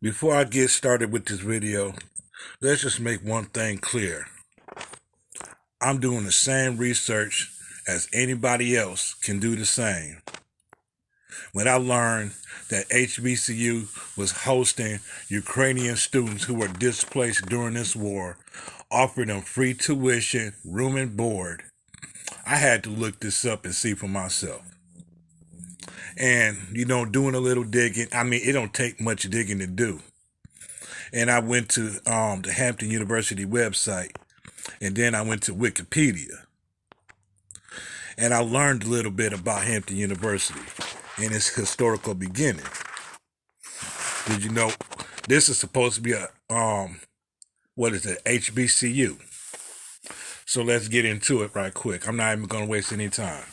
Before I get started with this video, let's just make one thing clear. I'm doing the same research as anybody else can do the same. When I learned that HBCU was hosting Ukrainian students who were displaced during this war, offering them free tuition, room and board, I had to look this up and see for myself. And, doing a little digging, it don't take much digging to do. And I went to the Hampton University website, and then I went to Wikipedia. And I learned a little bit about Hampton University and its historical beginning. Did you know this is supposed to be a HBCU? So let's get into it right quick. I'm not even going to waste any time.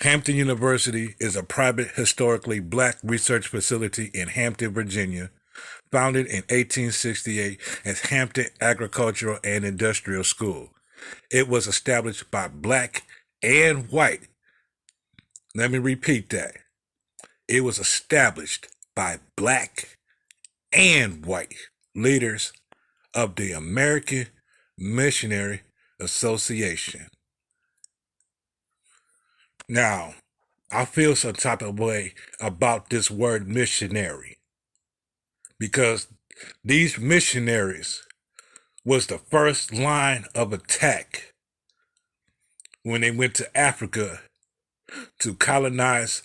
Hampton University is a private, historically black research facility in Hampton, Virginia, founded in 1868 as Hampton Agricultural and Industrial School. It was established by black and white. Let me repeat that. It was established by black and white leaders of the American Missionary Association. Now, I feel some type of way about this word missionary because these missionaries was the first line of attack when they went to Africa to colonize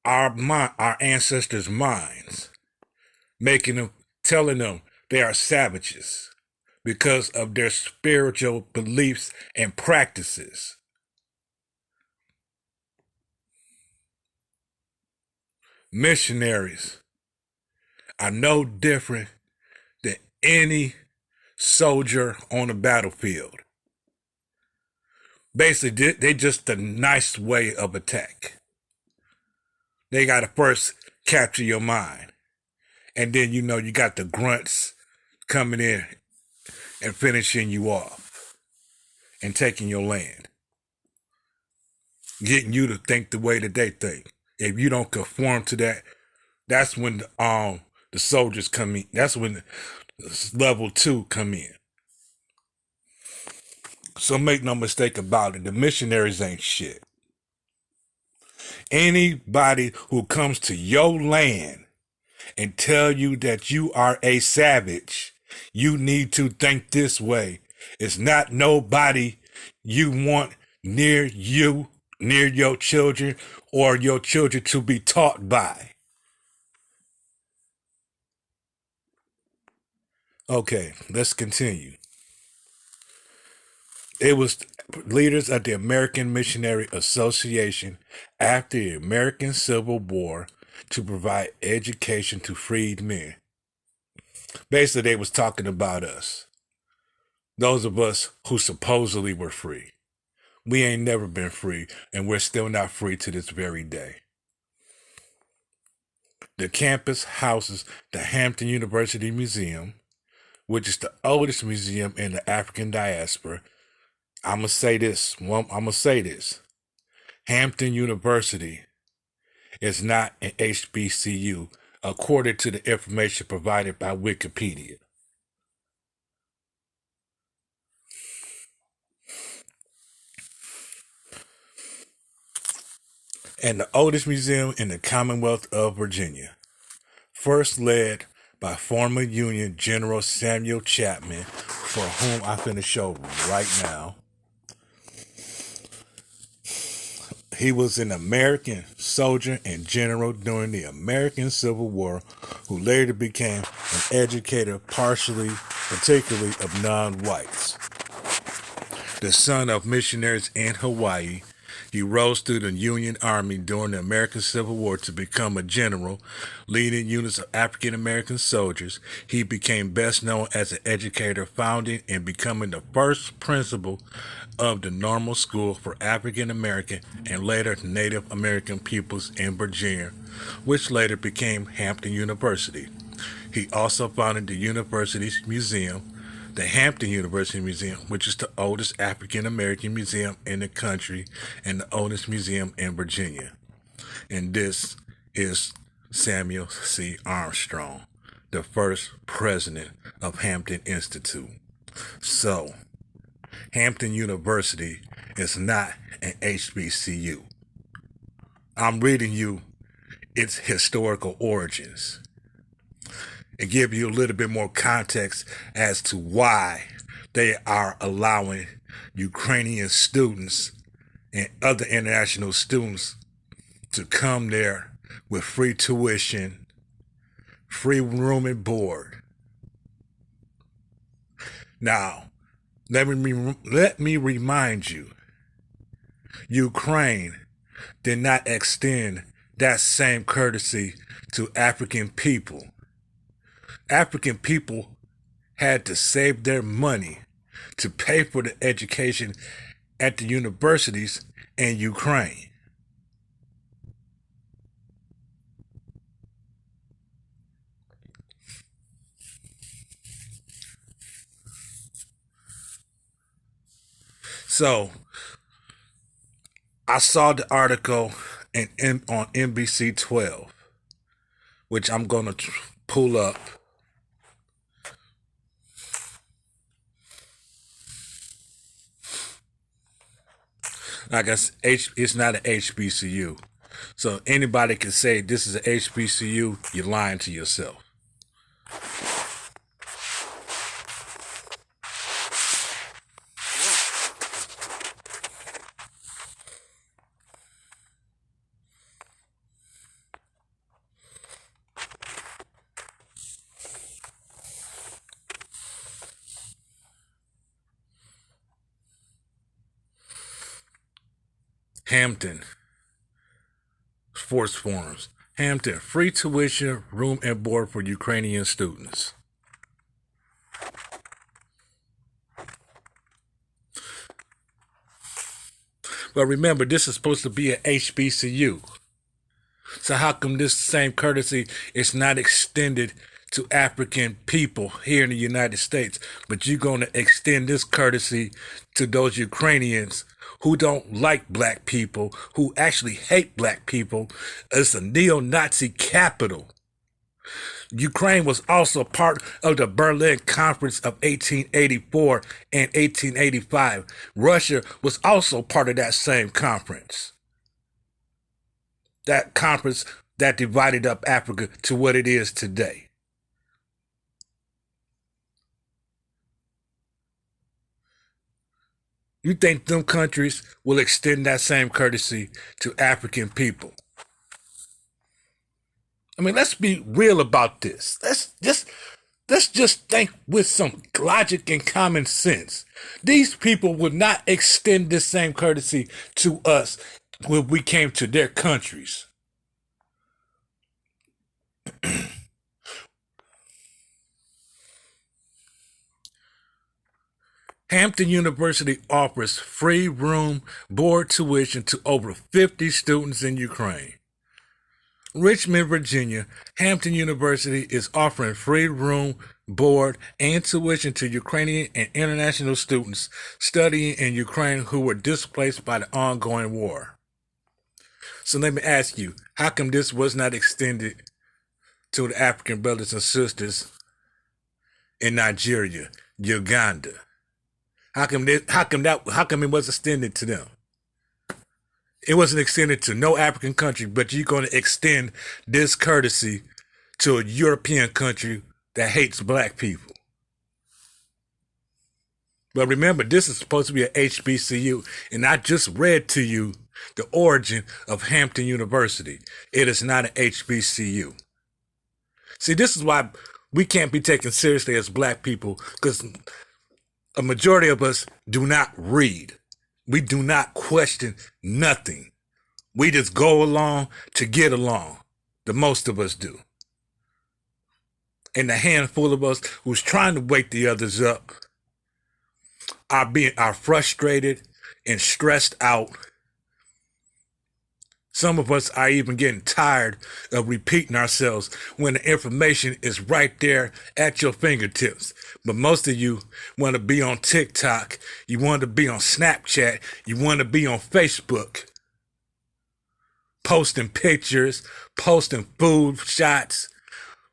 our ancestors' minds, telling them they are savages because of their spiritual beliefs and practices. Missionaries are no different than any soldier on the battlefield. Basically, they just a nice way of attack. They got to first capture your mind. And then, you got the grunts coming in and finishing you off and taking your land. Getting you to think the way that they think. If you don't conform to that, that's when the soldiers come in. That's when level 2 come in. So make no mistake about it, the missionaries ain't shit. Anybody who comes to your land and tell you that you are a savage, you need to think this way. It's not nobody you want near you, near your children, or your children to be taught by. Okay, let's continue. It was leaders of the American Missionary Association after the American Civil War to provide education to freed men. Basically, they was talking about us. Those of us who supposedly were free. We ain't never been free, and we're still not free to this very day. The campus houses the Hampton University Museum, which is the oldest museum in the African diaspora. I'm going to say this. Hampton University is not an HBCU, according to the information provided by Wikipedia. And the oldest museum in the Commonwealth of Virginia, first led by former Union General Samuel Chapman, for whom I finna show right now. He was an American soldier and general during the American Civil War who later became an educator particularly of non-whites. The son of missionaries in Hawaii, he rose through the Union Army during the American Civil War to become a general, leading units of African American soldiers. He became best known as an educator, founding and becoming the first principal of the Normal School for African American and later Native American pupils in Virginia, which later became Hampton University. He also founded the university's museum, the Hampton University Museum, which is the oldest African American museum in the country and the oldest museum in Virginia. And this is Samuel C. Armstrong, the first president of Hampton Institute. So, Hampton University is not an HBCU. I'm reading you its historical origins and give you a little bit more context as to why they are allowing Ukrainian students and other international students to come there with free tuition, free room and board. Now, let me remind you, Ukraine did not extend that same courtesy to African people. African people had to save their money to pay for the education at the universities in Ukraine. So, I saw the article on NBC 12, which I'm going to pull up. I guess it's not an HBCU. So anybody can say this is an HBCU, you're lying to yourself. Hampton, sports forums. Hampton, free tuition, room and board for Ukrainian students. But remember, this is supposed to be an HBCU. So how come this same courtesy is not extended to African people here in the United States, but you're going to extend this courtesy to those Ukrainians who don't like black people, who actually hate black people? It's a neo-Nazi capital. Ukraine was also part of the Berlin Conference of 1884 and 1885. Russia was also part of that same conference. That conference that divided up Africa to what it is today. You think them countries will extend that same courtesy to African people? I mean, let's be real about this. Let's just think with some logic and common sense. These people would not extend this same courtesy to us when we came to their countries. Hampton University offers free room, board tuition to over 50 students in Ukraine. Richmond, Virginia, Hampton University is offering free room, board, and tuition to Ukrainian and international students studying in Ukraine who were displaced by the ongoing war. So let me ask you, how come this was not extended to the African brothers and sisters in Nigeria, Uganda? How come it was extended to them? It wasn't extended to no African country, but you're going to extend this courtesy to a European country that hates black people. But remember, this is supposed to be an HBCU, and I just read to you the origin of Hampton University. It is not an HBCU. See, this is why we can't be taken seriously as black people, because a majority of us do not read. We do not question nothing. We just go along to get along. The most of us do. And the handful of us who's trying to wake the others up are frustrated and stressed out. Some of us are even getting tired of repeating ourselves when the information is right there at your fingertips. But most of you want to be on TikTok, you want to be on Snapchat, you want to be on Facebook. posting pictures, posting food shots,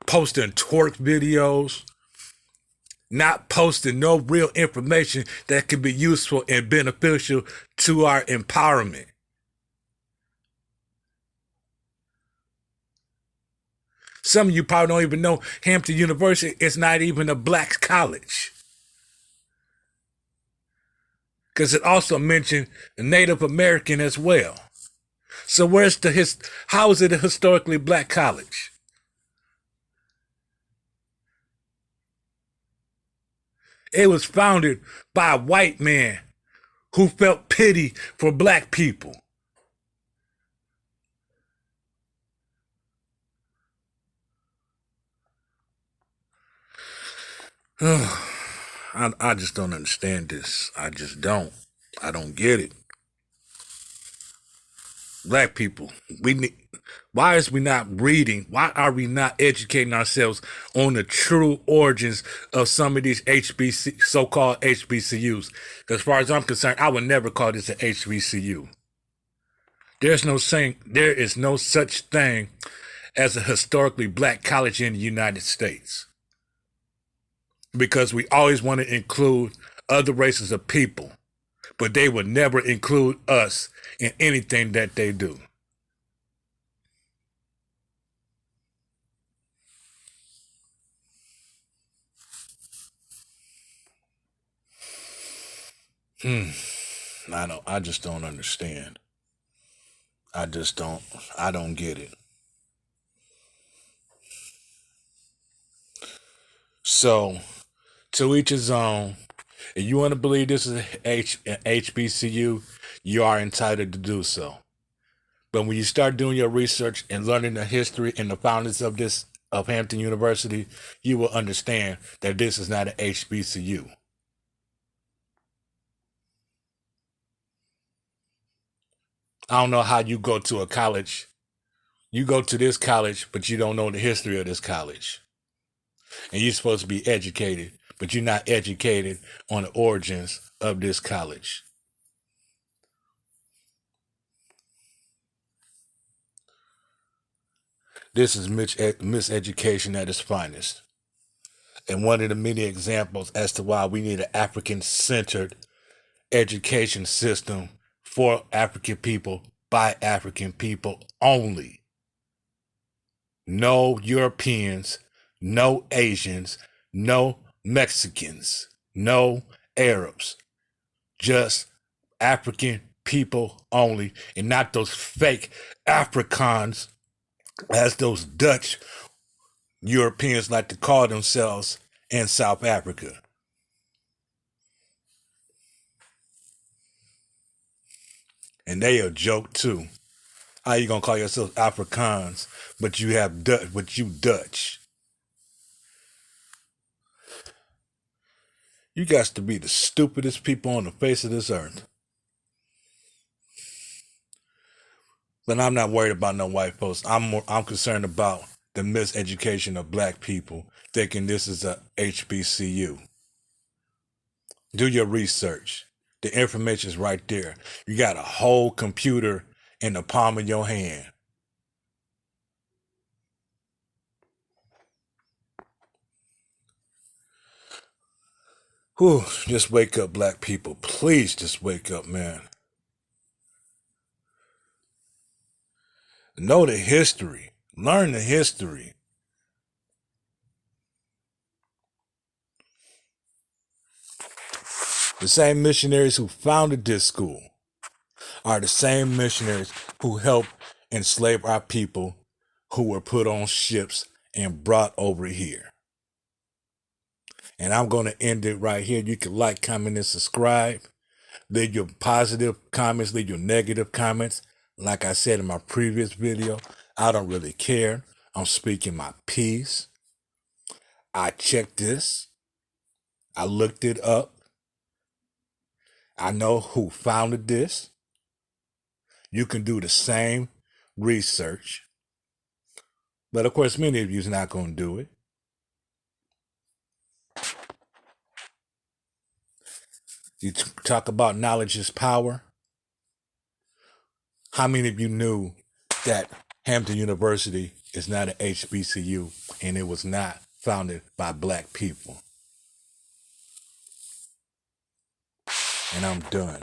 posting twerk videos, not posting no real information that can be useful and beneficial to our empowerment. Some of you probably don't even know Hampton University is not even a black college, because it also mentioned Native American as well. So how is it a historically black college? It was founded by a white man who felt pity for black people. I just don't understand this. I just don't. I don't get it. Black people, why is we not reading? Why are we not educating ourselves on the true origins of some of these so-called HBCUs? Because as far as I'm concerned, I would never call this an HBCU. There is no such thing as a historically black college in the United States. Because we always want to include other races of people, but they would never include us in anything that they do. I just don't understand. I don't get it. So, to each his own. If you want to believe this is an HBCU, you are entitled to do so. But when you start doing your research and learning the history and the founders of Hampton University, you will understand that this is not an HBCU. I don't know how you go to a college. You go to this college, but you don't know the history of this college. And you're supposed to be educated, but you're not educated on the origins of this college. This is miseducation at its finest. And one of the many examples as to why we need an African-centered education system for African people by African people only. No Europeans, no Asians, no Mexicans, no Arabs, just African people only, and not those fake Afrikaans, as those Dutch Europeans like to call themselves in South Africa. And they a joke too. How you gonna call yourself Afrikaans, but you Dutch? You got to be the stupidest people on the face of this earth. But I'm not worried about no white folks. I'm concerned about the miseducation of black people thinking this is a HBCU. Do your research. The information is right there. You got a whole computer in the palm of your hand. Whew, just wake up, black people. Please just wake up, man. Know the history. Learn the history. The same missionaries who founded this school are the same missionaries who helped enslave our people, who were put on ships and brought over here. And I'm going to end it right here. You can like, comment, and subscribe. Leave your positive comments, leave your negative comments. Like I said in my previous video, I don't really care. I'm speaking my piece. I checked this. I looked it up. I know who founded this. You can do the same research. But of course, many of you is not going to do it. You talk about knowledge is power. How many of you knew that Hampton University is not an HBCU and it was not founded by black people. And I'm done.